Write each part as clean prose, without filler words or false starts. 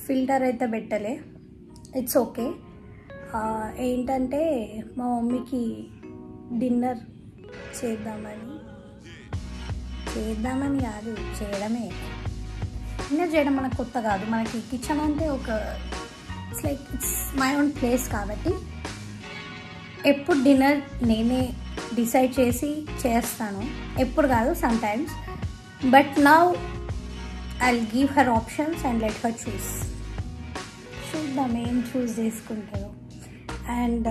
Filter అయితే పెట్టలే, it's okay. ఏంటంటే మా మమ్మీకి డిన్నర్ చేద్దామని కాదు, చేయడమే. డిన్నర్ చేయడం మనకు కొత్త కాదు, మనకి కిచెన్ అంటే ఒక ఇట్స్ మై ఓన్ ప్లేస్ కాబట్టి ఎప్పుడు డిన్నర్ నేనే డిసైడ్ చేసి చేస్తాను, ఎప్పుడు కాదు, some times. But now I'll give her options and let her choose. చూద్దాం ఏం చూస్ చేసుకుంటారు. అండ్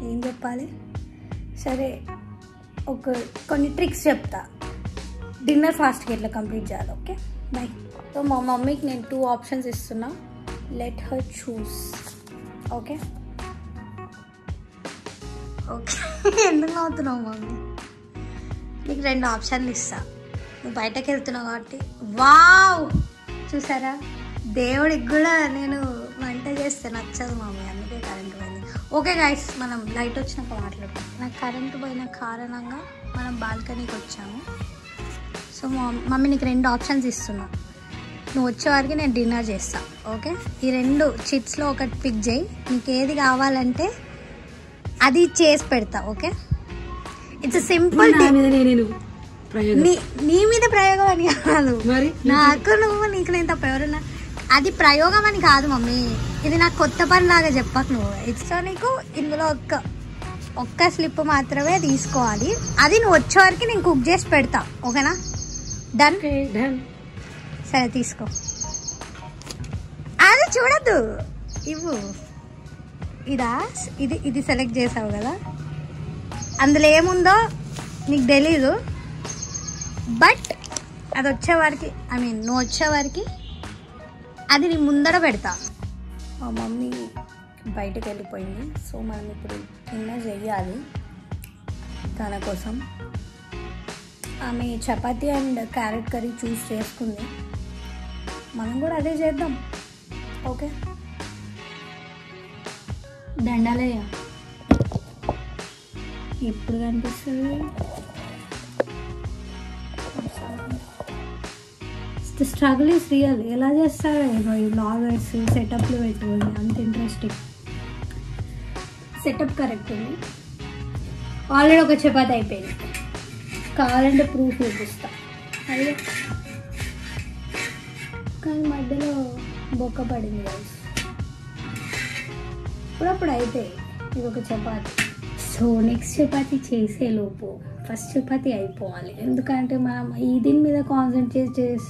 ఏం చెప్పాలి, సరే కొన్ని ట్రిక్స్ చెప్తా, డిన్నర్ ఫాస్ట్గా ఎట్లా కంప్లీట్ చేయాలి. Okay by. సో మా మమ్మీకి నేను 2 ఆప్షన్స్ ఇస్తున్నా, లెట్ హర్ చూస్. ఓకే ఓకే ఎందుకు అవుతున్నావు మమ్మీ? నీకు 2 ఆప్షన్లు ఇస్తా, నువ్వు బయటకు వెళ్తున్నావు కాబట్టి. వావ్, చూసారా, దేవుడికి కూడా నేను వంట చేస్తే నచ్చదు మమ్మీ, అందుకే కరెంటు పోయింది. ఓకే గైస్, మనం లైట్ వచ్చినాక మాట్లాడతాం. నాకు కరెంటు పోయిన కారణంగా మనం బాల్కనీకి వచ్చాము. సో మమ్మీ నీకు 2 ఆప్షన్స్ ఇస్తున్నా, నువ్వు వచ్చేవారికి నేను డిన్నర్ చేస్తా. ఓకే, ఈ 2 చిట్స్లో ఒకటి పిక్ చేయి, నీకు ఏది కావాలంటే అది చేసి పెడతా. Okay, it's simple. నీ మీద ప్రయోగం అని కాదు, నాకు నువ్వు నీకు నేను తప్ప ఎవరన్నా, అది ప్రయోగం అని కాదు మమ్మీ, ఇది నాకు కొత్త పని లాగా చెప్పకు నువ్వు. సో నీకు ఇందులో ఒక్క స్లిప్ మాత్రమే తీసుకోవాలి, అది నువ్వు వచ్చేవారికి నేను కుక్ చేసి పెడతా. ఓకేనా? డన్. సరే తీసుకో, అది చూడద్దు, ఇవ్వు. ఇది సెలెక్ట్ చేసావు కదా, అందులో ఏముందో నీకు తెలీదు, బట్ అది వచ్చేవారికి నువ్వు వచ్చేవారికి అది నీ ముందర పెడతా. మా మమ్మీ బయటకు వెళ్ళిపోయింది, సో మనం ఇప్పుడు డిన్నర్ చెయ్యాలి తన కోసం. ఆమె చపాతీ అండ్ క్యారెట్ కర్రీ చూస్ చేసుకుంది, మనం కూడా అదే చేద్దాం. ఓకే, దండాలయ్య ఎప్పుడు కనిపిస్తుంది? The struggle is real. ఎలా చేస్తారో ఏమో ఈ బ్లాగర్స్ సెటప్లు పెట్టుకొని, అంత ఇంట్రెస్టింగ్. సెటప్ కరెక్ట్ ఉంది, ఆల్రెడీ ఒక చపాతీ అయిపోయింది, కావాలంటే ప్రూఫ్ చూపిస్తా. అయ్యో కానీ మధ్యలో బొక్క పడింది కదా, అప్పుడప్పుడు అయితే ఇది ఒక చపాతీ. సో నెక్స్ట్ చపాతీ చేసేలోపు ఫస్ట్ చపాతీ అయిపోవాలి, ఎందుకంటే మనం దీని మీద కాన్సన్ట్రేట్ చేసి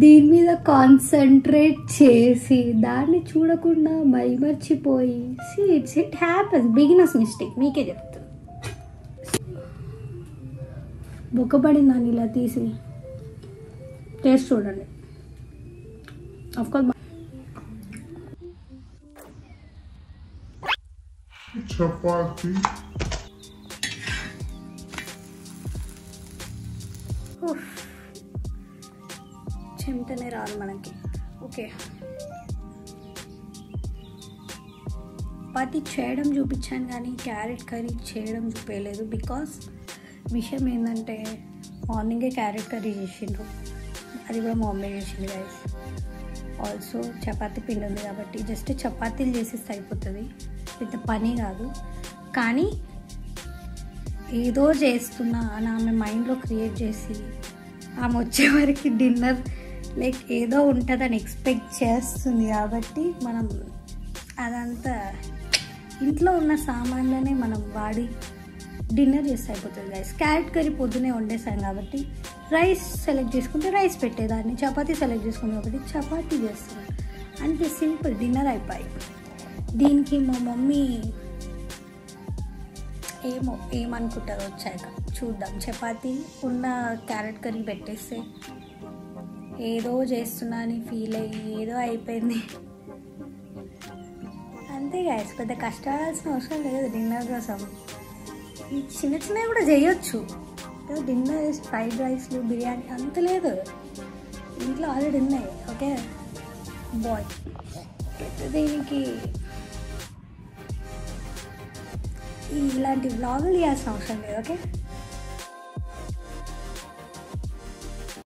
దీని మీద కాన్సన్ట్రేట్ చేసి దాన్ని చూడకుండా మైమర్చిపోయి ఇట్ హ్యాపన్స్, బిగినర్స్ మిస్టేక్, మీకే చెప్తాను. బొక్కపడింది దాన్ని ఇలా తీసి టేస్ట్ చూడండి. ఆఫ్కోర్స్ చపాతీ చెమటనే రాదు మనకి. ఓకే, చపాతీ చేయడం చూపించాను కానీ క్యారెట్ కర్రీ చేయడం చూపించలేదు. బికాస్ విషయం ఏంటంటే మార్నింగే క్యారెట్ కర్రీ చేసిండ్రు, అది కూడా మా మమ్మీ చేసింది గైస్. ఆల్సో చపాతీ పిండి ఉంది కాబట్టి జస్ట్ చపాతీలు చేసేస్తే అయిపోతుంది, పెద్ద పని కాదు. కానీ ఏదో చేస్తున్నా అని ఆమె మైండ్లో క్రియేట్ చేసి ఆమె వచ్చేవరకు డిన్నర్ లైక్ ఏదో ఉంటుందని ఎక్స్పెక్ట్ చేస్తుంది కాబట్టి మనం అదంతా ఇంట్లో ఉన్న సామాన్లనే మనం వాడి డిన్నర్ చేస్తే అయిపోతుంది గైస్. క్యారెట్ కర్రీ పొద్దునే వండేసాం కాబట్టి రైస్ సెలెక్ట్ చేసుకుంటే రైస్ పెట్టేదాన్ని, చపాతీ సెలెక్ట్ చేసుకుంటే కాబట్టి చపాతీ చేస్తున్నాను, అంతే సింపుల్. డిన్నర్ అయిపోయి దీనికి మా మమ్మీ ఏమనుకుంటారో వచ్చాక చూద్దాం. చపాతీ ఉన్న క్యారెట్ కర్రీ పెట్టేస్తే ఏదో చేస్తున్నా అని ఫీల్ అయ్యి ఏదో అయిపోయింది అంతే గైస్. పెద్ద కష్టపడాల్సిన అవసరం లేదు డిన్నర్ కోసం, ఈ చిన్న చిన్నవి కూడా చేయొచ్చు. డిన్నర్ ఫ్రైడ్ రైస్లు బిర్యానీ అంత లేదు, ఇంట్లో ఆల్రెడీ ఉన్నాయి. ఓకే బాయ్, దీనికి ఇలాంటి వ్లాగులు చేయాల్సిన అవసరం లేదు. ఓకే